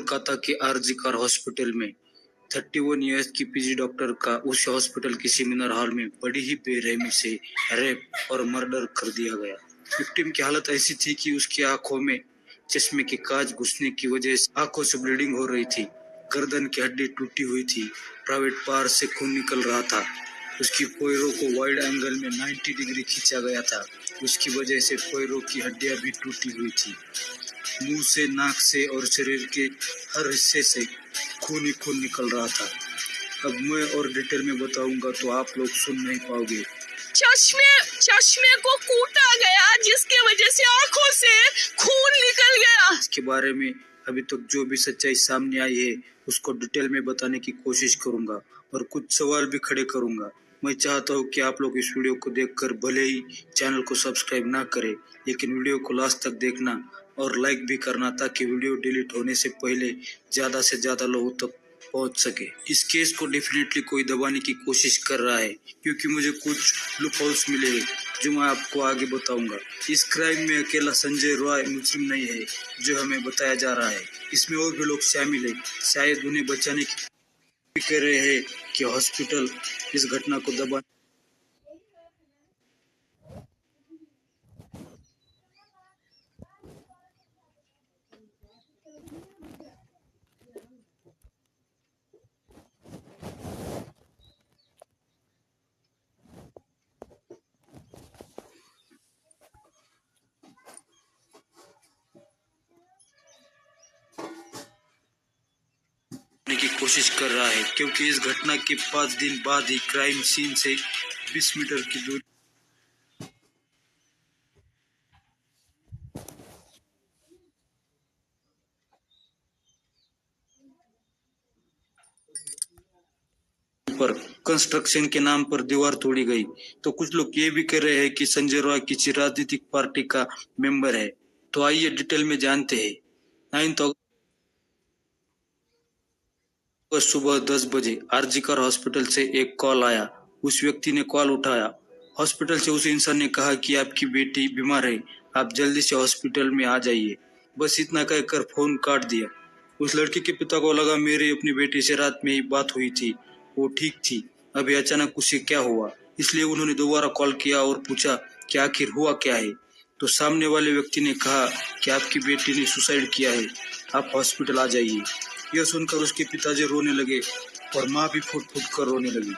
कोलकाता के आरजीकर हॉस्पिटल में 31 ईयर्स की पीजी डॉक्टर का उस हॉस्पिटल के सेमिनार हॉल में बड़ी ही बेरहमी से रेप और मर्डर कर दिया गया। विक्टिम की हालत ऐसी थी कि उसकी आंखों में चश्मे के कांच घुसने की वजह से आंखों से ब्लीडिंग हो रही थी। गर्दन की हड्डी टूटी हुई थी। प्राइवेट पार्ट से खून निकल रहा था। उसकी पैरों को वाइड एंगल में 90 डिग्री खींचा गया था। उसकी वजह से पैरों की हड्डियां भी टूटी हुई थी। मुंह से, नाक से और शरीर के हर हिस्से से खून ही खून निकल रहा था। अब मैं और डिटेल में बताऊंगा तो आप लोग सुन नहीं पाओगे। चश्मे को कूटा गया जिसके वजह से आंखों से खून निकल गया। इसके बारे में अभी तक जो भी सच्चाई सामने आई है उसको डिटेल में बताने की कोशिश करूंगा और कुछ सवाल भी खड़े करूंगा। मैं चाहता हूं कि आप लोग इस वीडियो को देखकर भले ही चैनल को सब्सक्राइब ना करें, लेकिन वीडियो को लास्ट तक देखना और लाइक भी करना ताकि वीडियो डिलीट होने से पहले ज्यादा से ज्यादा लोगों तक पहुंच सके। इस केस को डेफिनेटली कोई दबाने की कोशिश कर रहा है क्योंकि मुझे कुछ लूप होल्स मिले हैं जो मैं आपको आगे बताऊंगा। इस क्राइम में अकेला संजय रॉय मुजरिम नहीं है जो हमें बताया जा रहा है, इसमें और भी लोग शामिल है। शायद उन्हें बचाने की कह रहे हैं कि हॉस्पिटल इस घटना को दबा की कोशिश कर रहा है क्योंकि इस घटना के 5 दिन बाद ही क्राइम सीन से 20 मीटर की दूरी पर कंस्ट्रक्शन के नाम पर दीवार तोड़ी गई। तो कुछ लोग ये भी कह रहे हैं कि संजय रॉय किसी राजनीतिक पार्टी का मेंबर है। तो आइए डिटेल में जानते हैं। 9 अगस्त सुबह 10 बजे आरजीकर हॉस्पिटल से एक कॉल आया। उस व्यक्ति ने कॉल उठाया। हॉस्पिटल से उस इंसान ने कहा कि आपकी बेटी बीमार है, आप जल्दी से हॉस्पिटल में आ जाइए। बस इतना कहकर फोन काट दिया। उस लड़की के पिता को लगा मेरी अपनी बेटी से रात में ही बात हुई थी, वो ठीक थी, अभी अचानक उसे क्या हुआ। इसलिए उन्होंने दोबारा कॉल किया और पूछा कि आखिर हुआ क्या है। तो सामने वाले व्यक्ति ने कहा कि आपकी बेटी ने सुसाइड किया है, आप हॉस्पिटल आ जाइए। यह सुनकर उसके पिताजी रोने लगे और माँ भी फुट फुट कर रोने लगी।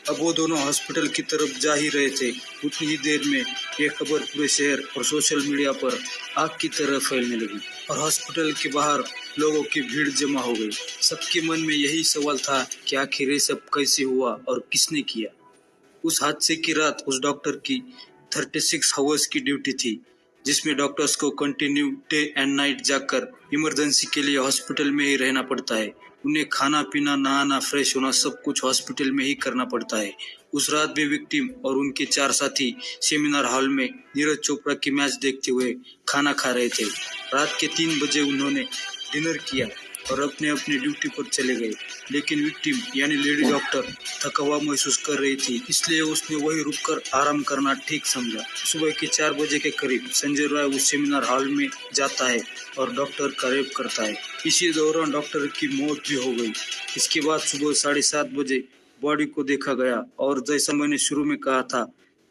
अब वो दोनों हॉस्पिटल की तरफ जा ही रहे थे। उतनी ही देर में यह खबर पूरे शहर और सोशल मीडिया पर आग की तरह फैलने लगी और हॉस्पिटल के बाहर लोगों की भीड़ जमा हो गई। सबके मन में यही सवाल था कि आखिर ये सब कैसे हुआ और किसने किया। उस हादसे की रात उस डॉक्टर की 36 आवर्स की ड्यूटी थी, जिसमें डॉक्टर्स को कंटिन्यू डे एंड नाइट जाकर इमरजेंसी के लिए हॉस्पिटल में ही रहना पड़ता है। उन्हें खाना पीना, नहाना, फ्रेश होना सब कुछ हॉस्पिटल में ही करना पड़ता है। उस रात भी विक्टिम और उनके 4 साथी सेमिनार हॉल में नीरज चोपड़ा की मैच देखते हुए खाना खा रहे थे। रात के 3 बजे उन्होंने डिनर किया और अपने अपने ड्यूटी पर चले गए। लेकिन विक्टिम यानी लेडी डॉक्टर थका हुआ महसूस कर रही थी, इसलिए उसने वही रुककर आराम करना ठीक समझा। सुबह के 4 बजे के करीब संजय रॉय उस सेमिनार हॉल में जाता है और डॉक्टर का रेप करता है। इसी दौरान डॉक्टर की मौत भी हो गई। इसके बाद सुबह 7:30 बजे बॉडी को देखा गया और जैसा मैंने शुरू में कहा था,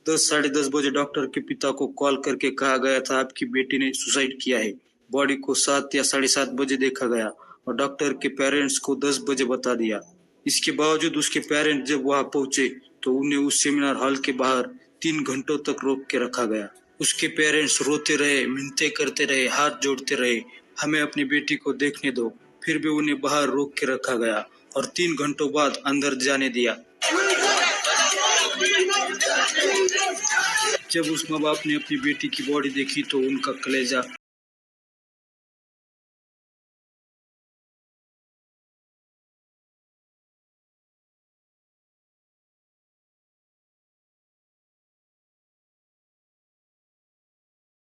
10-10:30 बजे डॉक्टर के पिता को कॉल करके कहा गया था आपकी बेटी ने सुसाइड किया है। बॉडी को 7 या 7:30 बजे देखा गया और डॉक्टर के पेरेंट्स को 10 बजे बता दिया। इसके बावजूद उसके पेरेंट्स जब वहां पहुंचे तो उन्हें उस सेमिनार हॉल के बाहर 3 घंटों तक रोक के रखा गया। उसके पेरेंट्स रोते रहे, मिन्नतें करते रहे, हाथ जोड़ते रहे, हमें अपनी बेटी को देखने दो। फिर भी उन्हें बाहर रोक के रखा गया और 3 घंटों बाद अंदर जाने दिया। जब उस माँ बाप ने अपनी बेटी की बॉडी देखी तो उनका कलेजा